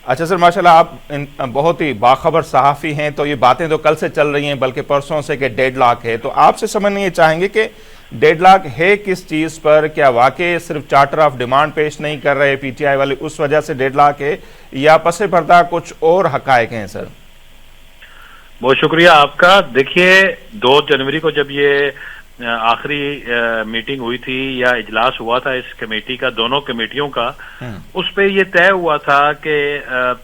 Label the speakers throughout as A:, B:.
A: اچھا سر، ماشاءاللہ آپ بہت ہی باخبر صحافی ہیں، تو یہ باتیں تو کل سے چل رہی ہیں بلکہ پرسوں سے کہ ڈیڈ لاک ہے، تو آپ سے سمجھنا یہ چاہیں گے کہ ڈیڈ لاک ہے کس چیز پر؟ کیا واقعی صرف چارٹر آف ڈیمانڈ پیش نہیں کر رہے پی ٹی آئی والے اس وجہ سے ڈیڈ لاک ہے، یا پس پردہ کچھ اور حقائق ہیں سر؟
B: بہت شکریہ آپ کا۔ دیکھیے 2 جنوری کو جب یہ آخری میٹنگ ہوئی تھی یا اجلاس ہوا تھا اس کمیٹی کا، دونوں کمیٹیوں کا، اس پہ یہ طے ہوا تھا کہ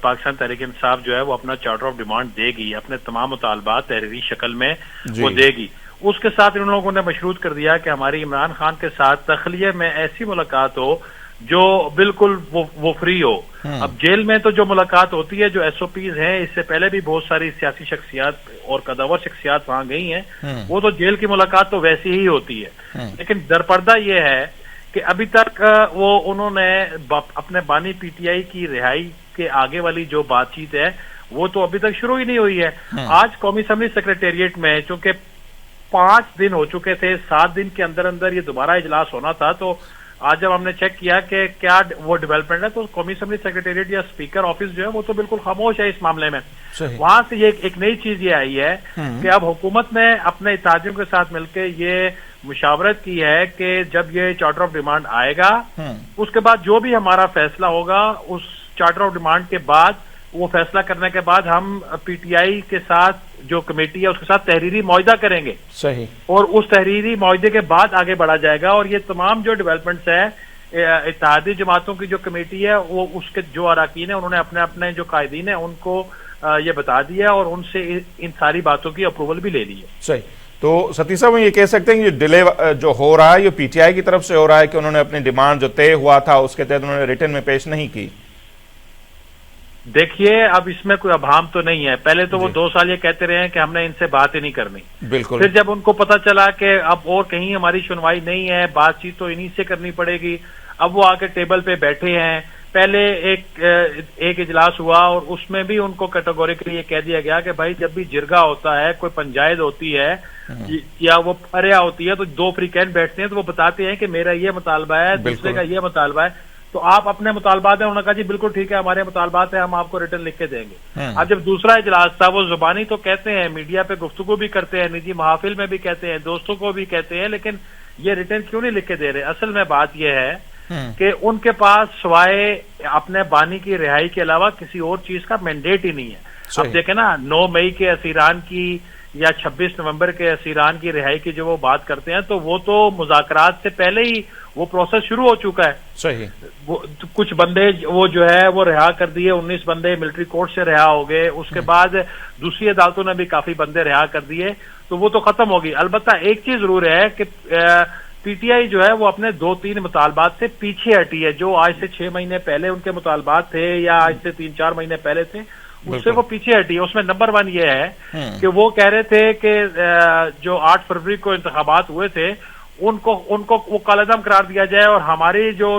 B: پاکستان تحریک انصاف جو ہے وہ اپنا چارٹر آف ڈیمانڈ دے گی، اپنے تمام مطالبات تحریری شکل میں وہ دے گی۔ اس کے ساتھ ان لوگوں نے مشروط کر دیا کہ ہماری عمران خان کے ساتھ تخلیہ میں ایسی ملاقات ہو جو بالکل وہ فری ہو۔ اب جیل میں تو جو ملاقات ہوتی ہے، جو ایس او پیز ہیں، اس سے پہلے بھی بہت ساری سیاسی شخصیات اور قدور شخصیات وہاں گئی ہیں، وہ تو جیل کی ملاقات تو ویسی ہی ہوتی ہے، لیکن درپردہ یہ ہے کہ ابھی تک انہوں نے اپنے بانی پی ٹی آئی کی رہائی کے آگے والی جو بات چیت ہے وہ تو ابھی تک شروع ہی نہیں ہوئی ہے۔ آج قومی اسمبلی سیکریٹریٹ میں چونکہ 5 دن ہو چکے تھے، 7 دن کے اندر اندر یہ دوبارہ اجلاس ہونا تھا، تو آج جب ہم نے چیک کیا کہ کیا وہ ڈیولپمنٹ ہے، تو قومی اسمبلی سیکریٹریٹ یا اسپیکر آفس جو ہے وہ تو بالکل خاموش ہے اس معاملے میں۔ وہاں سے یہ ایک نئی چیز یہ آئی ہے کہ اب حکومت نے اپنے اتحادیوں کے ساتھ مل کے یہ مشاورت کی ہے کہ جب یہ چارٹر آف ڈیمانڈ آئے گا، اس کے بعد جو بھی ہمارا فیصلہ ہوگا اس چارٹر آف ڈیمانڈ کے بعد، وہ فیصلہ کرنے کے بعد ہم پی ٹی آئی کے ساتھ جو کمیٹی ہے اس کے ساتھ تحریری معاہدہ کریں گے، اور اس تحریری معاہدے کے بعد آگے بڑھا جائے گا۔ اور یہ تمام جو ڈیولپمنٹس ہیں، اتحادی جماعتوں کی جو کمیٹی ہے، وہ اس کے جو اراکین ہیں انہوں نے اپنے اپنے جو قائدین ہیں ان کو یہ بتا دیا اور ان سے ان ساری باتوں کی اپروول بھی لے لی ہے۔
A: صحیح۔ تو ستی صاحب یہ کہہ سکتے ہیں کہ ڈیلے جو ہو رہا ہے یہ پی ٹی آئی کی طرف سے ہو رہا ہے کہ انہوں نے اپنی ڈیمانڈ جو طے ہوا تھا اس کے تحت انہوں نے ریٹن میں پیش نہیں کی؟
B: دیکھیے اب اس میں کوئی ابہام تو نہیں ہے۔ پہلے تو وہ 2 سال یہ کہتے رہے ہیں کہ ہم نے ان سے بات ہی نہیں کرنی،
A: بالکل۔
B: پھر جب ان کو پتا چلا کہ اب اور کہیں ہماری سنوائی نہیں ہے، بات چیت تو انہی سے کرنی پڑے گی، اب وہ آ کے ٹیبل پہ بیٹھے ہیں۔ پہلے ایک اجلاس ہوا اور اس میں بھی ان کو کیٹیگوریکلی یہ کہہ دیا گیا کہ بھائی جب بھی جرگہ ہوتا ہے، کوئی پنجائت ہوتی ہے یا وہ پریا ہوتی ہے، تو 2 فریقین بیٹھتے ہیں تو وہ بتاتے ہیں کہ میرا یہ مطالبہ ہے، دوسرے کا یہ مطالبہ ہے، تو آپ اپنے مطالبات ہیں، انہوں نے کہا جی بالکل ٹھیک ہے، ہمارے مطالبات ہیں، ہم آپ کو ریٹن لکھ کے دیں گے۔ اب جب دوسرا اجلاس تھا، وہ زبانی تو کہتے ہیں، میڈیا پہ گفتگو بھی کرتے ہیں، نجی محافل میں بھی کہتے ہیں، دوستوں کو بھی کہتے ہیں، لیکن یہ ریٹن کیوں نہیں لکھ کے دے رہے؟ اصل میں بات یہ ہے کہ ان کے پاس سوائے اپنے بانی کی رہائی کے علاوہ کسی اور چیز کا مینڈیٹ ہی نہیں ہے۔ اب دیکھیں نا، 9 مئی کے اسیران کی یا 26 نومبر کے اسیران کی رہائی کی جو وہ بات کرتے ہیں، تو وہ تو مذاکرات سے پہلے ہی وہ پروسیس شروع ہو چکا ہے۔
A: صحیح۔
B: کچھ بندے وہ جو ہے وہ رہا کر دیے، 19 بندے ملٹری کورٹ سے رہا ہو گئے، اس کے بعد دوسری عدالتوں نے بھی کافی بندے رہا کر دیے، تو وہ تو ختم ہوگی۔ البتہ ایک چیز ضرور ہے کہ پی ٹی آئی جو ہے وہ اپنے 2-3 مطالبات سے پیچھے ہٹی ہے، جو آج سے 6 مہینے پہلے ان کے مطالبات تھے یا آج سے 3-4 مہینے پہلے تھے، اس سے وہ پیچھے ہٹی ہے۔ اس میں نمبر 1 یہ ہے کہ وہ کہہ رہے تھے کہ جو 8 فروری کو انتخابات ہوئے تھے ان کو وہ کالعدم قرار دیا جائے، اور ہماری جو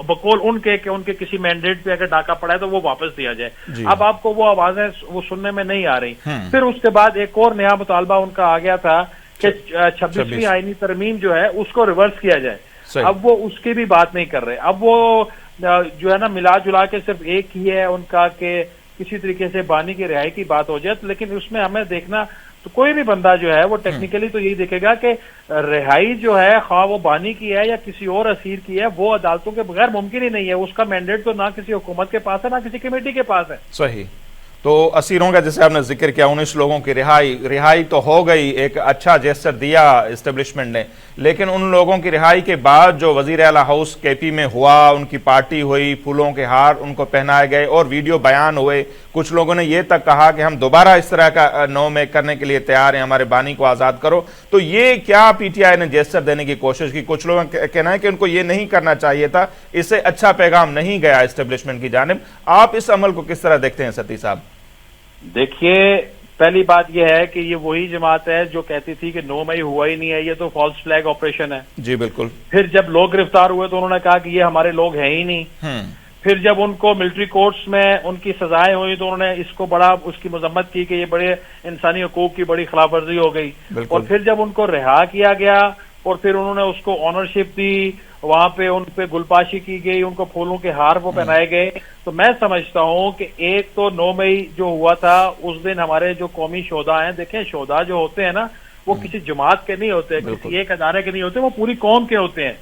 B: بقول ان کے کہ ان کے کسی مینڈیٹ پہ اگر ڈاکہ پڑا ہے تو وہ واپس دیا جائے۔ اب آپ کو وہ آوازیں وہ سننے میں نہیں آ رہی۔ پھر اس کے بعد ایک اور نیا مطالبہ ان کا آ گیا تھا کہ 26ویں آئینی ترمیم جو ہے اس کو ریورس کیا جائے۔ اب وہ اس کی بھی بات نہیں کر رہے۔ اب وہ جو ہے نا ملا جلا کے صرف ایک ہی ہے ان کا کہ کسی طریقے سے بانی کی رہائی کی بات ہو جائے، لیکن اس میں ہمیں دیکھنا تو کوئی بھی بندہ جو ہے وہ ٹیکنیکلی تو یہی دیکھے گا کہ رہائی جو ہے خواہ وہ بانی کی ہے یا کسی اور اسیر کی ہے، وہ عدالتوں کے بغیر ممکن ہی نہیں ہے۔ اس کا مینڈیٹ تو نہ کسی حکومت کے پاس ہے نہ کسی کمیٹی کے پاس ہے۔
A: صحیح۔ تو اسیروں کا جیسے آپ نے ذکر کیا، 19 لوگوں کی رہائی تو ہو گئی، ایک اچھا جیسچر دیا اسٹیبلشمنٹ نے، لیکن ان لوگوں کی رہائی کے بعد جو وزیر اعلیٰ ہاؤس کے پی میں ہوا، ان کی پارٹی ہوئی، پھولوں کے ہار ان کو پہنائے گئے اور ویڈیو بیان ہوئے، کچھ لوگوں نے یہ تک کہا کہ ہم دوبارہ اس طرح کا 9 میں کرنے کے لیے تیار ہیں، ہمارے بانی کو آزاد کرو۔ تو یہ کیا پی ٹی آئی نے جیسچر دینے کی کوشش کی؟ کچھ لوگوں کا کہنا ہے کہ ان کو یہ نہیں کرنا چاہیے تھا، اس سے اچھا پیغام نہیں گیا اسٹیبلشمنٹ کی جانب۔ آپ اس عمل کو کس طرح دیکھتے ہیں ستی صاحب؟
B: دیکھیے پہلی بات یہ ہے کہ یہ وہی جماعت ہے جو کہتی تھی کہ 9 مئی ہوا ہی نہیں ہے، یہ تو فالس فلیگ آپریشن ہے۔
A: جی بالکل۔
B: پھر جب لوگ گرفتار ہوئے تو انہوں نے کہا کہ یہ ہمارے لوگ ہیں ہی نہیں۔ پھر جب ان کو ملٹری کورٹس میں ان کی سزائیں ہوئی تو انہوں نے اس کو بڑا اس کی مذمت کی کہ یہ بڑے انسانی حقوق کی بڑی خلاف ورزی ہو گئی۔ اور پھر جب ان کو رہا کیا گیا اور پھر انہوں نے اس کو آنرشپ دی وہاں پہ ان پہ گلپاشی کی گئی، ان کو پھولوں کے ہار وہ پہنائے گئے. تو میں سمجھتا ہوں کہ ایک تو 9 مئی جو ہوا تھا اس دن ہمارے جو قومی شہداء ہیں، دیکھیں شہداء جو ہوتے ہیں نا وہ کسی جماعت کے نہیں ہوتے، کسی ایک ادارے کے نہیں ہوتے، وہ پوری قوم کے ہوتے ہیں.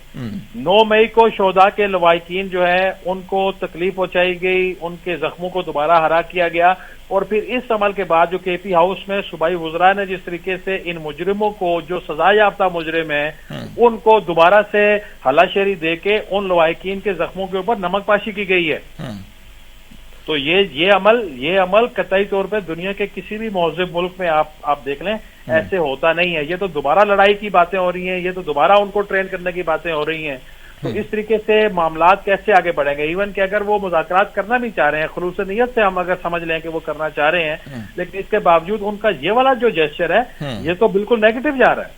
B: 9 مئی کو شہداء کے لواحقین جو ہے ان کو تکلیف پہنچائی گئی، ان کے زخموں کو دوبارہ ہرا کیا گیا، اور پھر اس عمل کے بعد جو کے پی ہاؤس میں صوبائی وزراء نے جس طریقے سے ان مجرموں کو جو سزا یافتہ مجرم ہیں ان کو دوبارہ سے ہلا شیری دے کے ان لواحقین کے زخموں کے اوپر نمک پاشی کی گئی ہے. تو یہ عمل قطعی طور پہ دنیا کے کسی بھی مہذب ملک میں آپ دیکھ لیں ایسے ہوتا نہیں ہے. یہ تو دوبارہ لڑائی کی باتیں ہو رہی ہیں، یہ تو دوبارہ ان کو ٹرین کرنے کی باتیں ہو رہی ہیں. تو اس طریقے سے معاملات کیسے آگے بڑھیں گے؟ ایون کہ اگر وہ مذاکرات کرنا بھی چاہ رہے ہیں، خلوص نیت سے ہم اگر سمجھ لیں کہ وہ کرنا چاہ رہے ہیں، لیکن اس کے باوجود ان کا یہ والا جو جیسچر ہے یہ تو بالکل نیگیٹو جا رہا ہے.